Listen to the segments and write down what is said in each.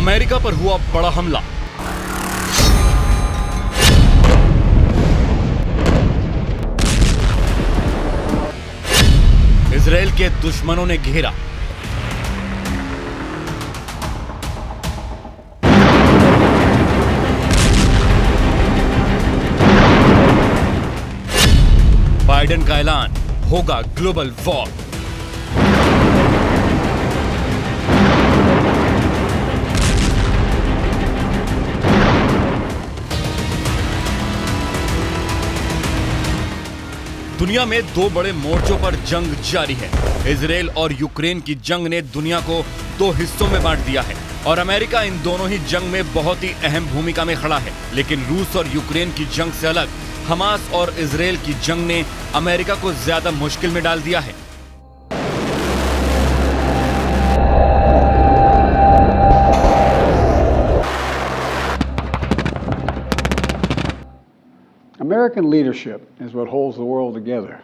America पर हुआ बड़ा हमला। इजराइल के दुश्मनों ने घेरा। बाइडेन का ऐलान, होगा ग्लोबल वॉर। दुनिया में दो बड़े मोर्चों पर जंग जारी है। इजराइल और यूक्रेन की जंग ने दुनिया को दो हिस्सों में बांट दिया है और अमेरिका इन दोनों ही जंग में बहुत ही अहम भूमिका में खड़ा है। लेकिन रूस और यूक्रेन की जंग से अलग हमास और इजराइल की जंग ने अमेरिका को ज्यादा मुश्किल में डाल दिया है। American leadership is what holds the world together.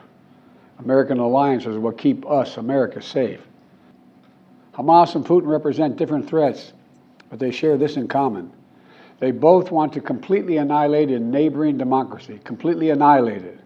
American alliances are what keep us, America, safe. Hamas and Putin represent different threats, but they share this in common. They both want to completely annihilate a neighboring democracy, completely annihilate it.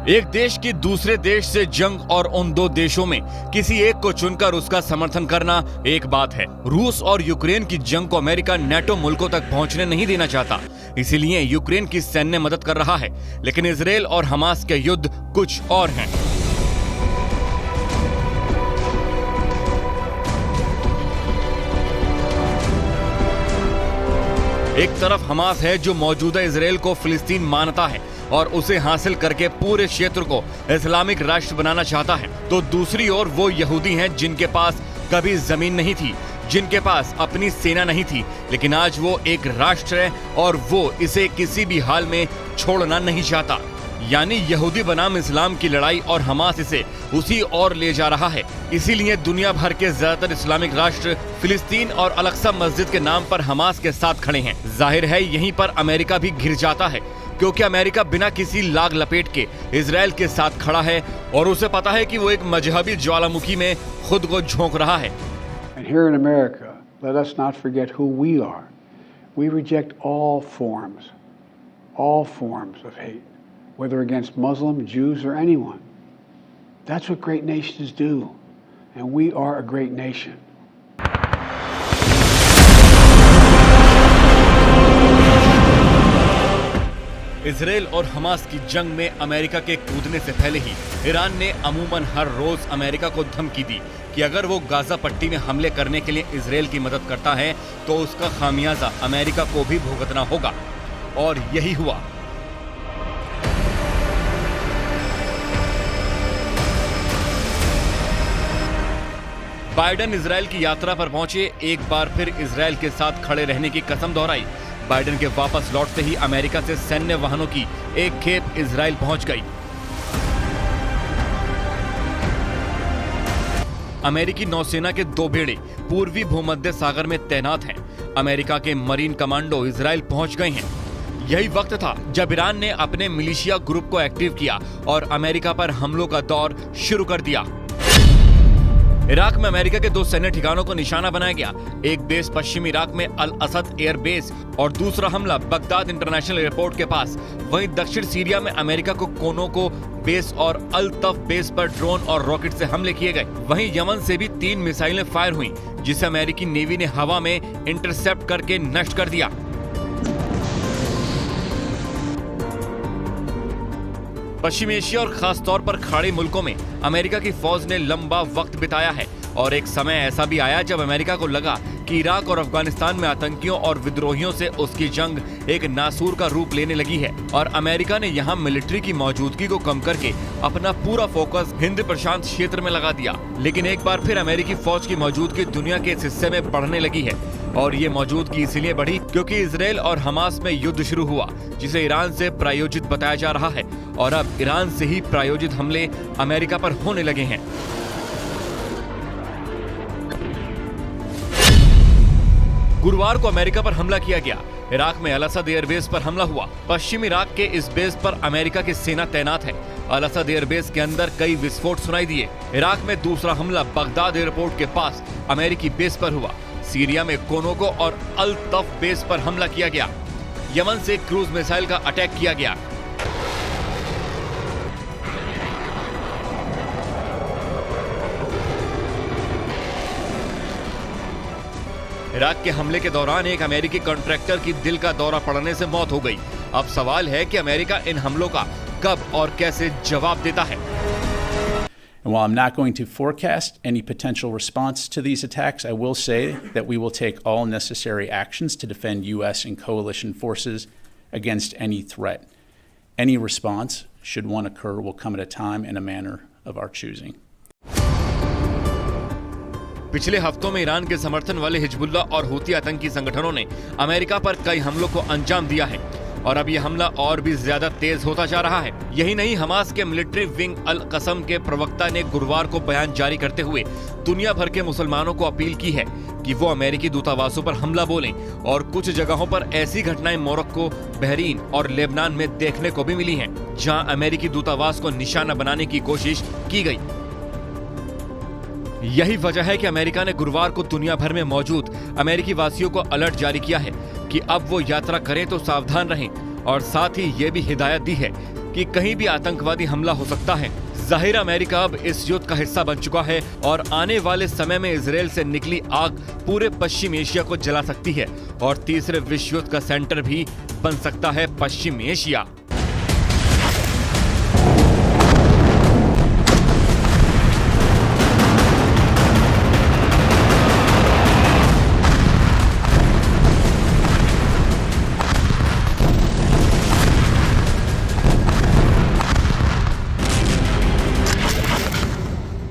एक देश की दूसरे देश से जंग और उन दो देशों में किसी एक को चुनकर उसका समर्थन करना एक बात है। रूस और यूक्रेन की जंग को अमेरिका नेटो मुल्कों तक पहुंचने नहीं देना चाहता, इसीलिए यूक्रेन की सैन्य मदद कर रहा है। लेकिन इजराइल और हमास के युद्ध कुछ और हैं। एक तरफ हमास है जो मौजूदा इजराइल को फिलिस्तीन मानता है और उसे हासिल करके पूरे क्षेत्र को इस्लामिक राष्ट्र बनाना चाहता है, तो दूसरी ओर वो यहूदी हैं जिनके पास कभी जमीन नहीं थी, जिनके पास अपनी सेना नहीं थी, लेकिन आज वो एक राष्ट्र है और वो इसे किसी भी हाल में छोड़ना नहीं चाहता। यानी यहूदी बनाम इस्लाम की लड़ाई और हमास इसे उसी ओर ले जा रहा है। इसीलिए दुनिया भर के ज्यादातर इस्लामिक राष्ट्र फिलिस्तीन और अल-अक्सा मस्जिद के नाम पर हमास के साथ खड़े हैं। जाहिर है यहीं पर अमेरिका भी घिर जाता है, क्योंकि अमेरिका बिना किसी लाग लपेट के इजराइल के साथ खड़ा है और उसे पता है कि वो एक मजहबी ज्वालामुखी में खुद को झोंक रहा है। And here in America, let us not forget who we are. We reject all forms of hate, whether against Muslim, Jews, or anyone. That's what great nations do, and we are a great nation. Israel और Hamas की जंग में America के कूदने से पहले ही Iran ने अमूमन हर रोज अमेरिका को धमकी दी कि अगर वो गाजा पट्टी में हमले करने के लिए इजराइल की मदद करता है तो उसका खामियाजा अमेरिका को भी भुगतना होगा, और यही हुआ। बाइडेन इजराइल की यात्रा पर पहुंचे, एक बार फिर इजराइल के साथ खड़े रहने की कसम दोहराई। बाइडेन के वापस लौटते ही अमेरिका से सैन्य वाहनों की एक खेप इजराइल पहुंच गई। अमेरिकी नौसेना के दो बेड़े पूर्वी भूमध्य सागर में तैनात हैं। अमेरिका के मरीन कमांडो इजराइल पहुंच गए हैं। यही वक्त था जब ईरान ने अपने मिलिशिया ग्रुप को एक्टिव किया और अमेरिका पर हमलों का दौर शुरू कर दिया। इराक में अमेरिका के दो सैन्य ठिकानों को निशाना बनाया गया। एक बेस पश्चिमी इराक में अल असद एयर बेस और दूसरा हमला बगदाद इंटरनेशनल एयरपोर्ट के पास। वहीं दक्षिण सीरिया में अमेरिका को कोनोको बेस और अल तफ बेस पर ड्रोन और रॉकेट से हमले किए गए। वहीं यमन से भी 3 मिसाइलें फायर हुई, जिसे अमेरिकी नेवी ने हवा में इंटरसेप्ट करके नष्ट कर दिया। पश्चिमी एशिया और खास तौर पर खाड़ी मुल्कों में अमेरिका की फौज ने लंबा वक्त बिताया है और एक समय ऐसा भी आया जब अमेरिका को लगा कि इराक और अफगानिस्तान में आतंकियों और विद्रोहियों से उसकी जंग एक नासूर का रूप लेने लगी है और अमेरिका ने यहाँ मिलिट्री की मौजूदगी को कम करके अपना पूरा फोकस हिंद प्रशांत क्षेत्र में लगा दिया। लेकिन एक बार फिर अमेरिकी फौज की मौजूदगी दुनिया के इस हिस्से में बढ़ने लगी है और ये मौजूदगी इसीलिए बढ़ी क्योंकि इजराइल और हमास में युद्ध शुरू हुआ, जिसे ईरान से प्रायोजित बताया जा रहा है और अब ईरान से ही प्रायोजित हमले अमेरिका पर होने लगे हैं। गुरुवार को अमेरिका पर हमला किया गया। इराक में अल असद एयरबेस पर हमला हुआ। पश्चिमी इराक के इस बेस पर अमेरिका की सेना तैनात है। अल असद एयरबेस के अंदर कई विस्फोट सुनाई दिए। इराक में दूसरा हमला बगदाद एयरपोर्ट के पास अमेरिकी बेस पर हुआ। सीरिया में कोनोगो और अल तफ बेस पर हमला किया गया। यमन से क्रूज मिसाइल का अटैक किया गया। इराक के हमले के दौरान एक अमेरिकी कॉन्ट्रैक्टर की दिल का दौरा पड़ने से मौत हो गई। अब सवाल है कि अमेरिका इन हमलों का कब और कैसे जवाब देता है। And while I'm not going to forecast any potential response to these attacks, I will say that we will take all necessary actions to defend U.S. and coalition forces against any threat. Any response, should one occur, will come at a time and a manner of our choosing. पिछले हफ्तों में Iran के समर्थन वाले Hezbollah और Houthi आतंकी संगठनों ने अमेरिका पर कई हमलों को अंजाम दिया है और अब यह हमला और भी ज्यादा तेज होता जा रहा है। यही नहीं, हमास के मिलिट्री विंग अल कसम के प्रवक्ता ने गुरुवार को बयान जारी करते हुए दुनिया भर के मुसलमानों को अपील की है कि वो अमेरिकी दूतावासों पर हमला बोलें। और कुछ जगहों पर ऐसी घटनाएं मोरक्को, बहरीन और लेबनान में देखने को भी मिली हैं, जहां अमेरिकी दूतावास को निशाना बनाने की कोशिश की गई। यही वजह है कि अमेरिका ने गुरुवार को दुनिया भर में मौजूद अमेरिकी वासियों को अलर्ट जारी किया है कि अब वो यात्रा करें तो सावधान रहें, और साथ ही ये भी हिदायत दी है कि कहीं भी आतंकवादी हमला हो सकता है। जाहिर अमेरिका अब इस युद्ध का हिस्सा बन चुका है और आने वाले समय में इजराइल से निकली आग पूरे पश्चिम एशिया को जला सकती है और तीसरे विश्व युद्ध का सेंटर भी बन सकता है पश्चिम एशिया।